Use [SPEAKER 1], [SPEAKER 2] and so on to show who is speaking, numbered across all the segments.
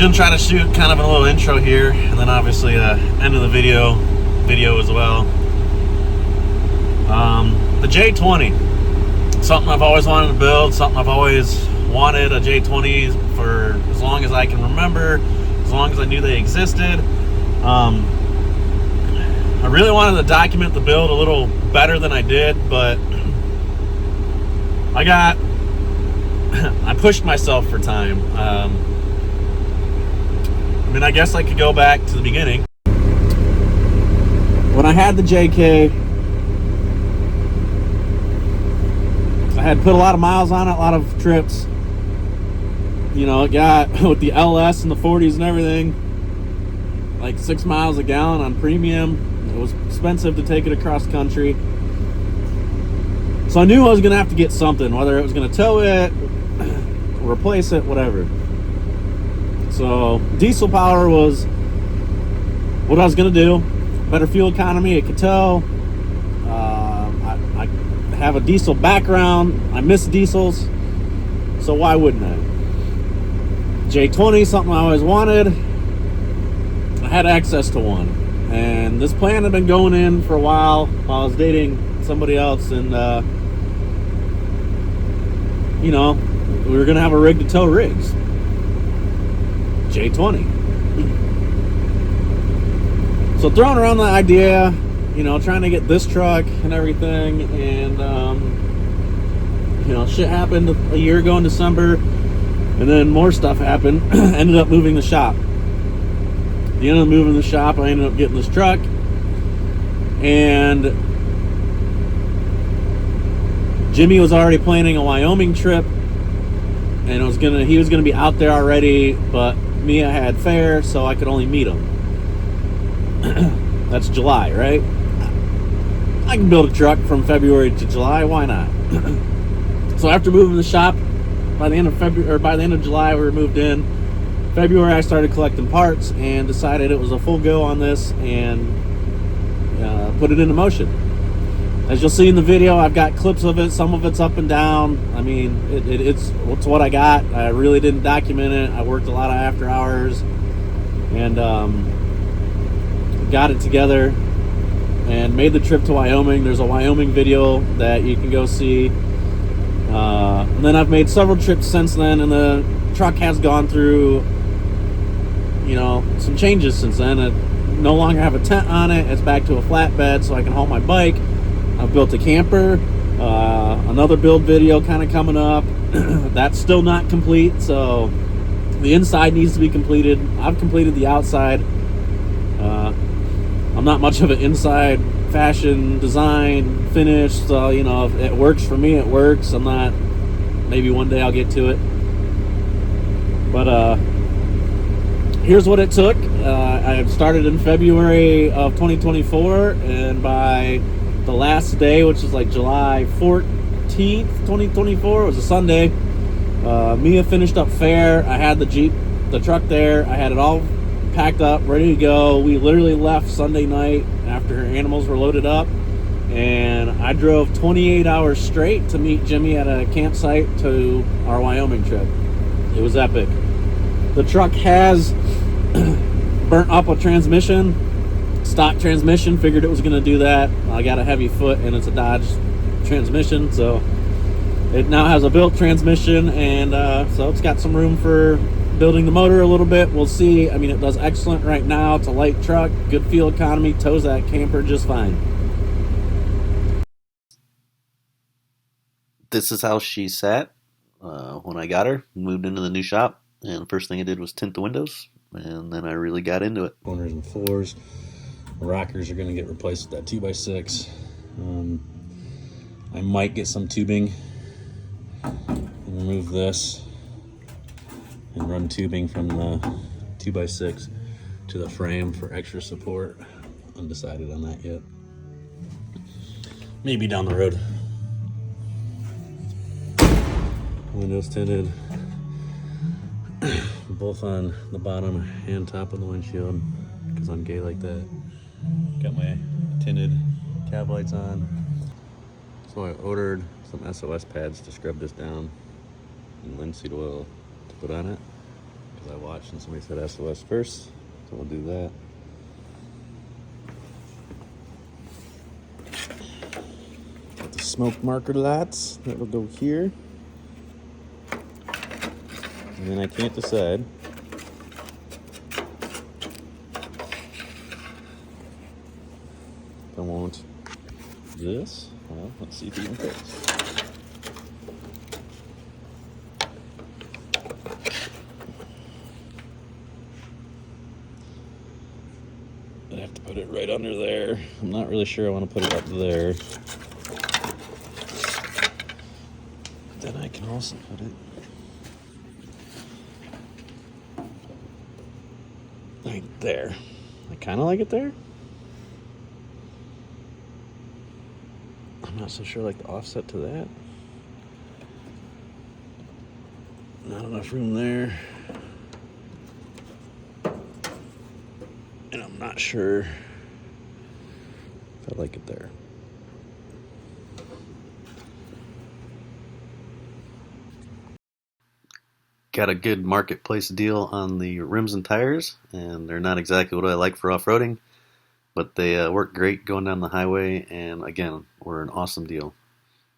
[SPEAKER 1] gonna try to shoot kind of a little intro here, and then obviously end of the video as well. The J20, something I've always wanted to build, something I've always wanted a J20 for as long as I can remember, as long as I knew they existed. I really wanted to document the build a little better than I did, but I pushed myself for time. I mean, I guess I could go back to the beginning. When I had the JK, I had put a lot of miles on it, a lot of trips. You know, it got, with the LS and the 40s and everything, like 6 miles a gallon on premium. It was expensive to take it across country. So I knew I was going to have to get something, whether it was going to tow it, replace it, whatever. So diesel power was what I was going to do. Better fuel economy, it could tow. I have a diesel background. I miss diesels, so why wouldn't I? J20, something I always wanted. I had access to one. And this plan had been going in for a while I was dating somebody else, and you know, we were gonna have a rig to tow rigs. J20. So throwing around the idea, you know, trying to get this truck and everything, and you know, shit happened a year ago in December, and then more stuff happened. Ended up moving the shop. At the end of moving the shop, I ended up getting this truck, and Jimmy was already planning a Wyoming trip, and he was gonna be out there already, but me, I had fair, so I could only meet him. That's July, right? I can build a truck from February to July. Why not? So after moving the shop, by the end of July, we were moved in. February, I started collecting parts and decided it was a full go on this, and put it into motion. As you'll see in the video, I've got clips of it. Some of it's up and down. I mean, it's what I got. I really didn't document it. I worked a lot of after hours, and got it together and made the trip to Wyoming. There's a Wyoming video that you can go see. And then I've made several trips since then, and the truck has gone through, you know, some changes since then. I no longer have a tent on it. It's back to a flatbed so I can haul my bike. I've built a camper. Another build video kind of coming up. That's still not complete, so the inside needs to be completed. I've completed the outside. I'm not much of an inside fashion design finish, so, you know, if it works for me, it works. I'm not, maybe one day I'll get to it. But here's what it took. I started in February of 2024, and by the last day, which is like July 14th, 2024, it was a Sunday, Mia finished up fair. I had the truck there. I had it all packed up, ready to go. We literally left Sunday night after her animals were loaded up, and I drove 28 hours straight to meet Jimmy at a campsite to our Wyoming trip. It was epic. The truck has burnt up a transmission, stock transmission. Figured it was going to do that. I got a heavy foot, and it's a Dodge transmission, so it now has a built transmission, and so it's got some room for building the motor a little bit. We'll see. I mean, it does excellent right now. It's a light truck, good fuel economy, tows that camper just fine. This is how she sat when I got her, moved into the new shop, and the first thing I did was tint the windows, and then I really got into it. Corners and floors. The rockers are going to get replaced with that 2x6. I might get some tubing and remove this and run tubing from the 2x6 to the frame for extra support. Undecided on that yet. Maybe down the road. Windows tinted, both on the bottom and top of the windshield, because I'm gay like that. Got my tinted cab lights on. So I ordered some SOS pads to scrub this down and linseed oil to put on it, because I watched and somebody said SOS first, so we'll do that. Got the smoke marker lights that will go here, and then I can't decide if I want this. Well, let's see if it even fits. I have to put it right under there. I'm not really sure I want to put it up there. But then I can also put it right there. I kind of like it there. I'm not so sure like the offset to that. Not enough room there. And I'm not sure if I like it there. Got a good marketplace deal on the rims and tires, and they're not exactly what I like for off-roading, but they work great going down the highway, and again, were an awesome deal.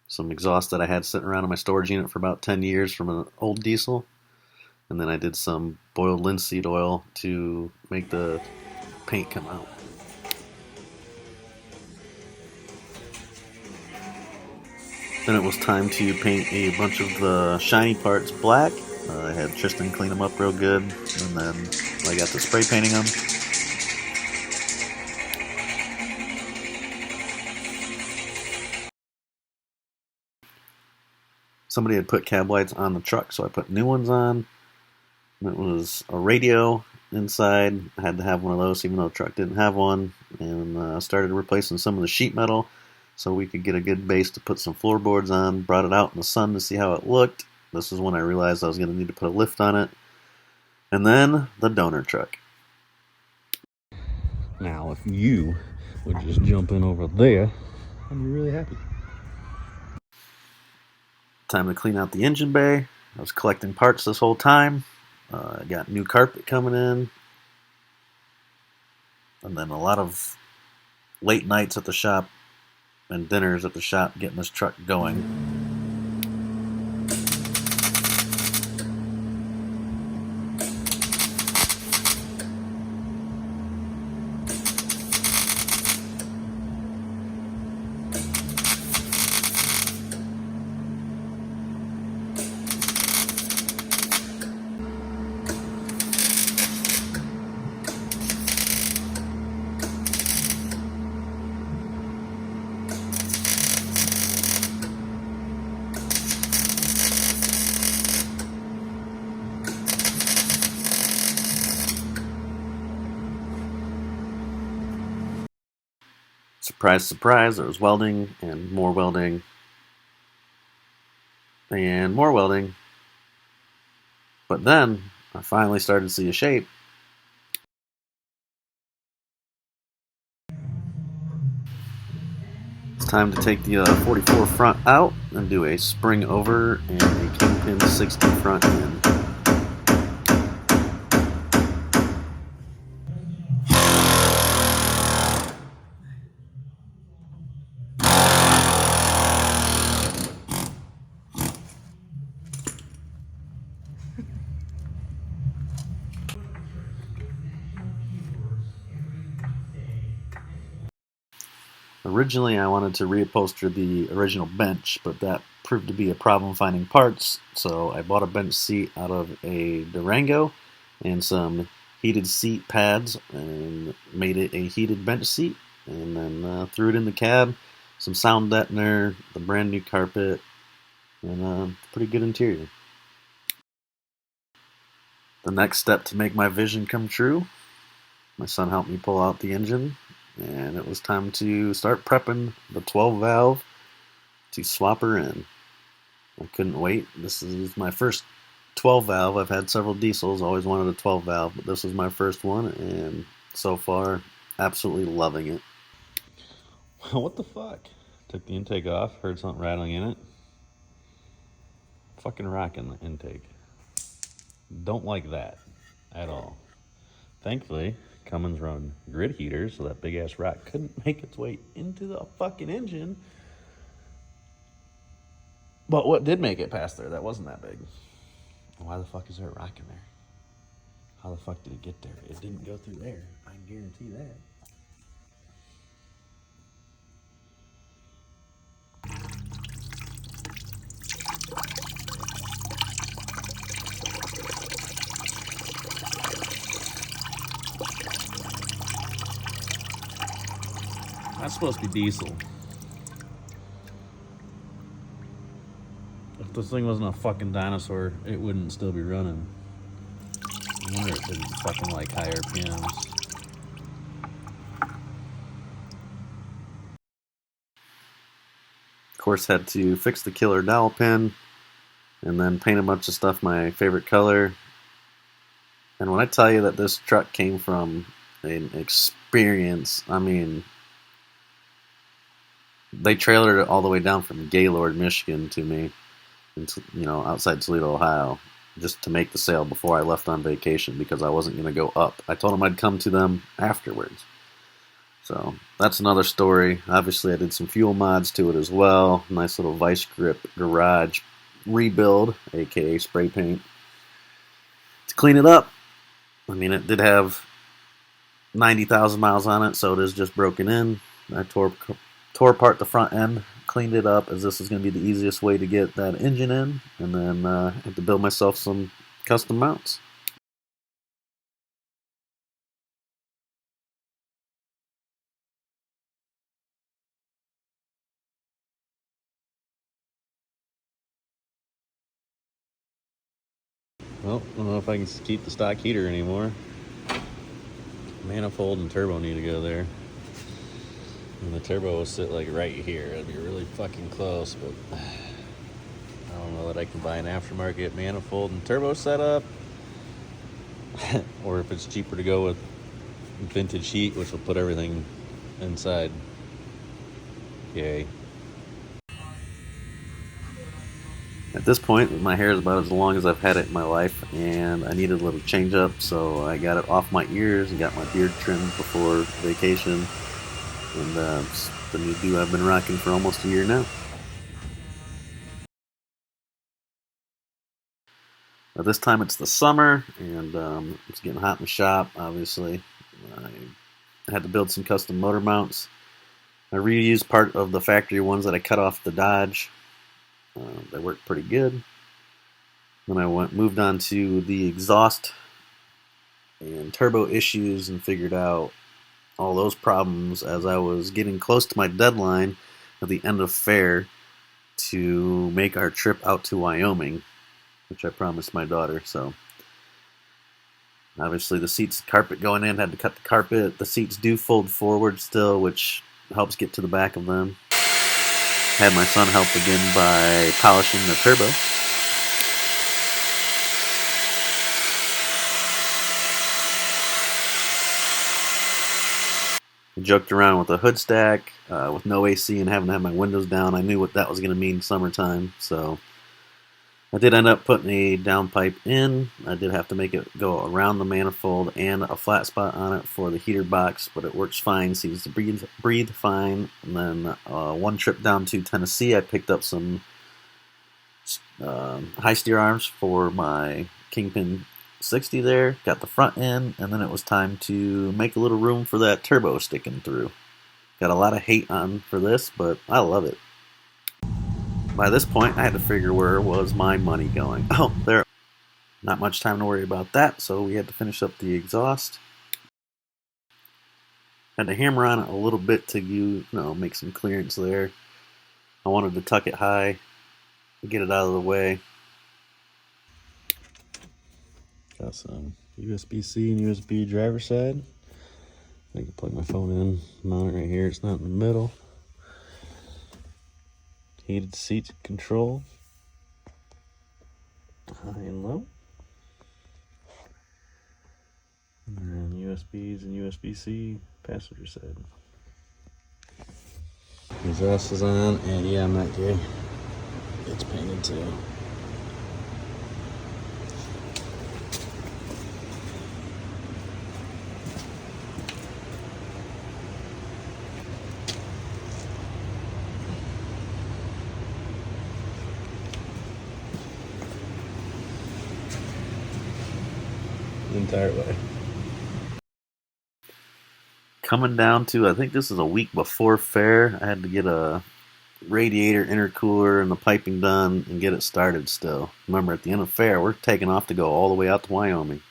[SPEAKER 1] Some exhaust that I had sitting around in my storage unit for about 10 years from an old diesel, and then I did some boiled linseed oil to make the paint come out. Then it was time to paint a bunch of the shiny parts black. I had Tristan clean them up real good, and then I got to spray painting them. Somebody had put cab lights on the truck, so I put new ones on. It was a radio inside. I had to have one of those, even though the truck didn't have one. And started replacing some of the sheet metal so we could get a good base to put some floorboards on. Brought it out in the sun to see how it looked. This is when I realized I was going to need to put a lift on it. And then the donor truck. Now, if you would just jump in over there, I'd be really happy. Time to clean out the engine bay. I was collecting parts this whole time. I got new carpet coming in. And then a lot of late nights at the shop and dinners at the shop getting this truck going. Surprise, surprise, there was welding and more welding and more welding. But then I finally started to see a shape. It's time to take the 44 front out and do a spring over and a kingpin 60 front in. Originally, I wanted to reupholster the original bench, but that proved to be a problem finding parts, so I bought a bench seat out of a Durango and some heated seat pads and made it a heated bench seat, and then threw it in the cab, some sound deadener, the brand new carpet, and a pretty good interior. The next step to make my vision come true, my son helped me pull out the engine, and it was time to start prepping the 12 valve to swap her in. I couldn't wait. This is my first 12 valve. I've had several diesels, always wanted a 12 valve, but this was my first one, and so far, absolutely loving it. What the fuck? Took the intake off, heard something rattling in it. Fucking rocking the intake. Don't like that at all. Thankfully, Cummins run grid heaters, so that big ass rock couldn't make its way into the fucking engine. But what did make it past there, that wasn't that big. Why the fuck is there a rock in there? How the fuck did it get there? It didn't go through there. I can guarantee that. That's supposed to be diesel. If this thing wasn't a fucking dinosaur, it wouldn't still be running. I wonder it didn't fucking like high RPMs. Of course, had to fix the killer dowel pin and then paint a bunch of stuff my favorite color. And when I tell you that this truck came from an experience, I mean, they trailered it all the way down from Gaylord, Michigan to me, outside Toledo, Ohio, just to make the sale before I left on vacation because I wasn't going to go up. I told them I'd come to them afterwards. So that's another story. Obviously, I did some fuel mods to it as well. Nice little vice grip garage rebuild, aka spray paint, to clean it up. I mean, it did have 90,000 miles on it, so it is just broken in. I tore apart the front end, cleaned it up, as this is going to be the easiest way to get that engine in, and then I had to build myself some custom mounts. Well, I don't know if I can keep the stock heater anymore. Manifold and turbo need to go there. And the turbo will sit like right here. It'll be really fucking close, but I don't know that I can buy an aftermarket manifold and turbo setup. Or if it's cheaper to go with vintage heat, which will put everything inside. Yay. At this point, my hair is about as long as I've had it in my life, and I needed a little change up, so I got it off my ears and got my beard trimmed before vacation. And it's the new do I've been rocking for almost a year now. At this time it's the summer, and it's getting hot in the shop, obviously. I had to build some custom motor mounts. I reused part of the factory ones that I cut off the Dodge. They worked pretty good. Then I moved on to the exhaust and turbo issues and figured out all those problems as I was getting close to my deadline at the end of fair to make our trip out to Wyoming, which I promised my daughter. So obviously the seats, carpet going in, had to cut the carpet. The seats do fold forward still, which helps get to the back of them. Had my son help again by polishing the turbo. I joked around with a hood stack, with no AC and having to have my windows down. I knew what that was going to mean summertime, so I did end up putting a downpipe in. I did have to make it go around the manifold and a flat spot on it for the heater box, but it works fine, seems to breathe fine. And then one trip down to Tennessee, I picked up some high steer arms for my Kingpin 60 there, got the front end, and then it was time to make a little room for that turbo sticking through. Got a lot of hate on for this, but I love it. By this point, I had to figure where was my money going. Oh, there. Not much time to worry about that, so we had to finish up the exhaust. Had to hammer on it a little bit to make some clearance there. I wanted to tuck it high to get it out of the way. Got some USB-C and USB driver side. I can plug my phone in, mount it right here. It's not in the middle. Heated seat control, high and low. And USBs and USB-C passenger side. Exhaust is on, and yeah, I'm not gay. It's painted too. the entire way. Coming down to, I think this is a week before fair, I had to get a radiator, intercooler, and the piping done and get it started still. Remember, at the end of fair, we're taking off to go all the way out to Wyoming.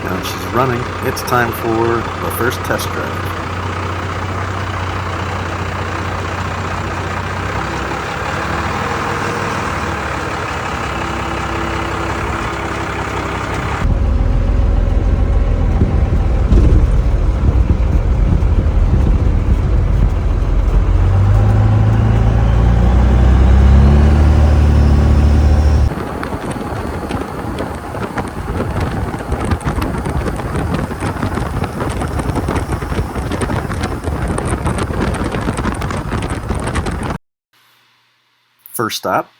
[SPEAKER 1] Now she's running. It's time for the first test drive. First stop,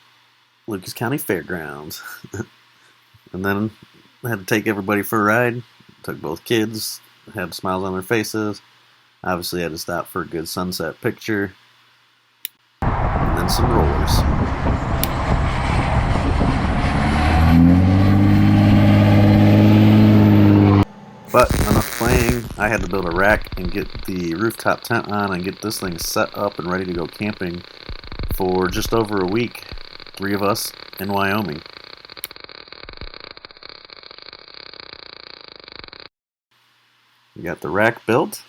[SPEAKER 1] Lucas County Fairgrounds. And then I had to take everybody for a ride. Took both kids, had smiles on their faces. Obviously, had to stop for a good sunset picture. And then some rollers. But enough playing. I had to build a rack and get the rooftop tent on and get this thing set up and ready to go camping for just over a week. 3 of us in Wyoming. We got the rack built.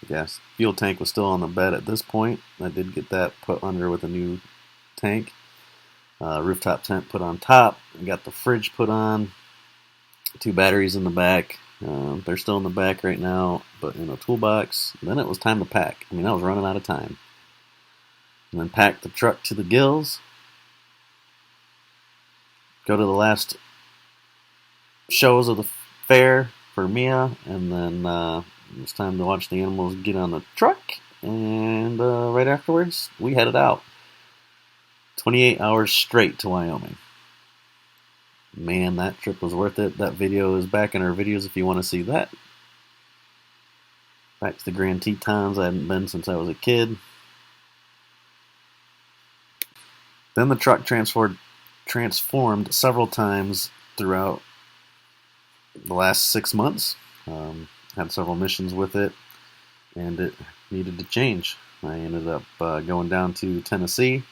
[SPEAKER 1] Yes, fuel tank was still on the bed at this point. I did get that put under with a new tank. Rooftop tent put on top. I got the fridge put on. 2 batteries in the back. They're still in the back right now, but in a toolbox. Then it was time to pack. I mean, I was running out of time. And then pack the truck to the gills. Go to the last shows of the fair for Mia, and then it was time to watch the animals get on the truck. And right afterwards, we headed out. 28 hours straight to Wyoming. Man, that trip was worth it. That video is back in our videos if you want to see that. Back to the Grand Tetons. I hadn't been since I was a kid. Then the truck transformed several times throughout the last 6 months. Had several missions with it, and it needed to change. I ended up going down to Tennessee,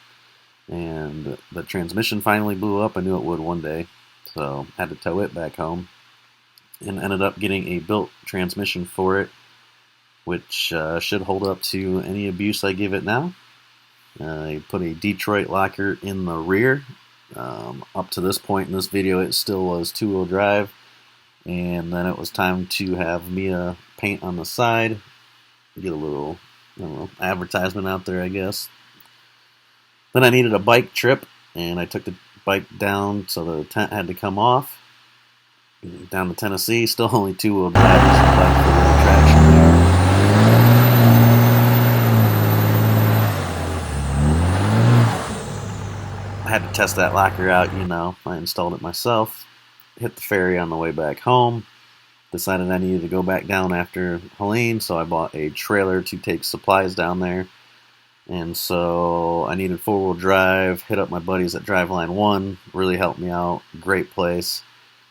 [SPEAKER 1] and the transmission finally blew up. I knew it would one day, so had to tow it back home, and ended up getting a built transmission for it, which should hold up to any abuse I give it now. I put a Detroit locker in the rear. Up to this point in this video, it still was 2-wheel drive, and then it was time to have Mia paint on the side, get a little, I don't know, advertisement out there, I guess. Then I needed a bike trip, and I took the bike down, so the tent had to come off. Down to Tennessee, still only 2-wheel drive, just a bike for a little traction there. I had to test that locker out, you know. I installed it myself. Hit the ferry on the way back home. Decided I needed to go back down after Helene, so I bought a trailer to take supplies down there. And so I needed 4-wheel drive. Hit up my buddies at Driveline 1. Really helped me out. Great place.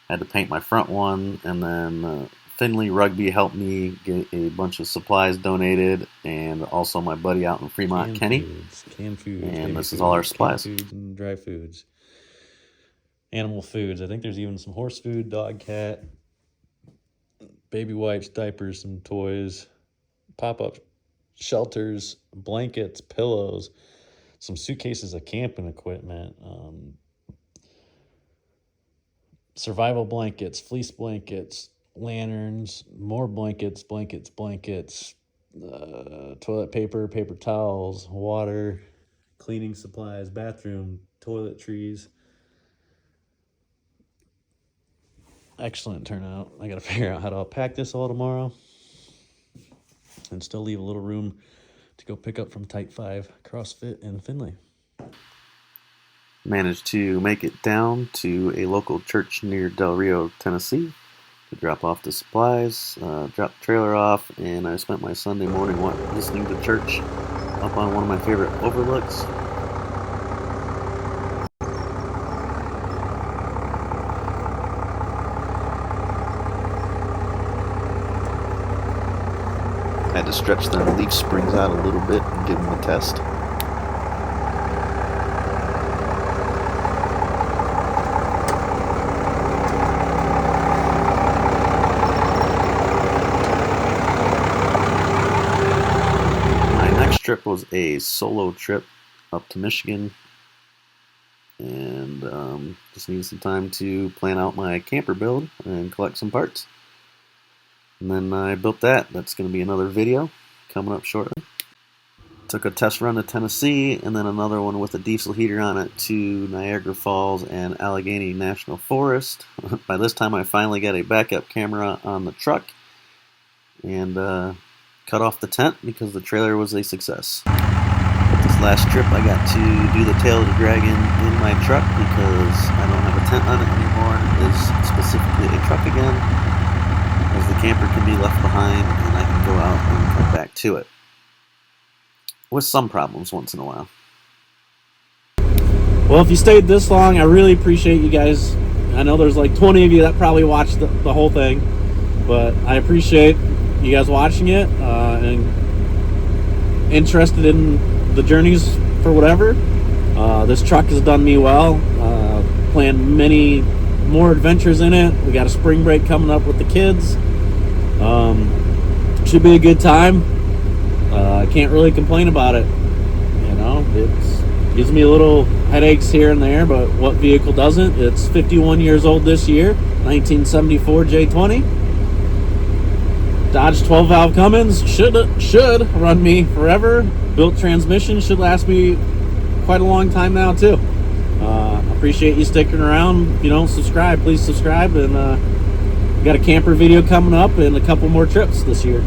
[SPEAKER 1] Had to paint my front one. And then Finley Rugby helped me get a bunch of supplies donated. And also my buddy out in Fremont, Kenny.
[SPEAKER 2] Canned foods.
[SPEAKER 1] And this is all our supplies.
[SPEAKER 2] Canned foods and dry foods. Animal foods. I think there's even some horse food, dog, cat, baby wipes, diapers, some toys, pop-up shelters, blankets, pillows, some suitcases of camping equipment, survival blankets, fleece blankets, lanterns, more blankets, toilet paper, paper towels, water, cleaning supplies, bathroom, toiletries. Excellent turnout. I gotta figure out how to pack this all tomorrow and still leave a little room to go pick up from Type 5 CrossFit in Findlay.
[SPEAKER 3] Managed to make it down to a local church near Del Rio, Tennessee to drop off the supplies, drop the trailer off, and I spent my Sunday morning listening to church up on one of my favorite overlooks. Had to stretch the leaf springs out a little bit and give them a test. My next trip was a solo trip up to Michigan, and just needed some time to plan out my camper build and collect some parts. And then I built that. That's going to be another video coming up shortly. Took a test run to Tennessee, and then another one with a diesel heater on it to Niagara Falls and Allegheny National Forest. By this time I finally got a backup camera on the truck and cut off the tent because the trailer was a success. But this last trip I got to do the tail of the dragon in my truck because I don't have a tent on it anymore. It is specifically a truck again, as the camper can be left behind and I can go out and come back to it. With some problems once in a while.
[SPEAKER 1] Well, if you stayed this long, I really appreciate you guys. I know there's like 20 of you that probably watched the whole thing, but I appreciate you guys watching it and interested in the journeys for whatever. This truck has done me well. Planned many more adventures in it. We got a spring break coming up with the kids. Should be a good time. I can't really complain about it. You know, it gives me a little headaches here and there, but what vehicle doesn't? It's 51 years old this year, 1974 J20. Dodge 12-valve Cummins should run me forever. Built transmission should last me quite a long time now too. Appreciate you sticking around. If you don't subscribe, please subscribe. And got a camper video coming up and a couple more trips this year.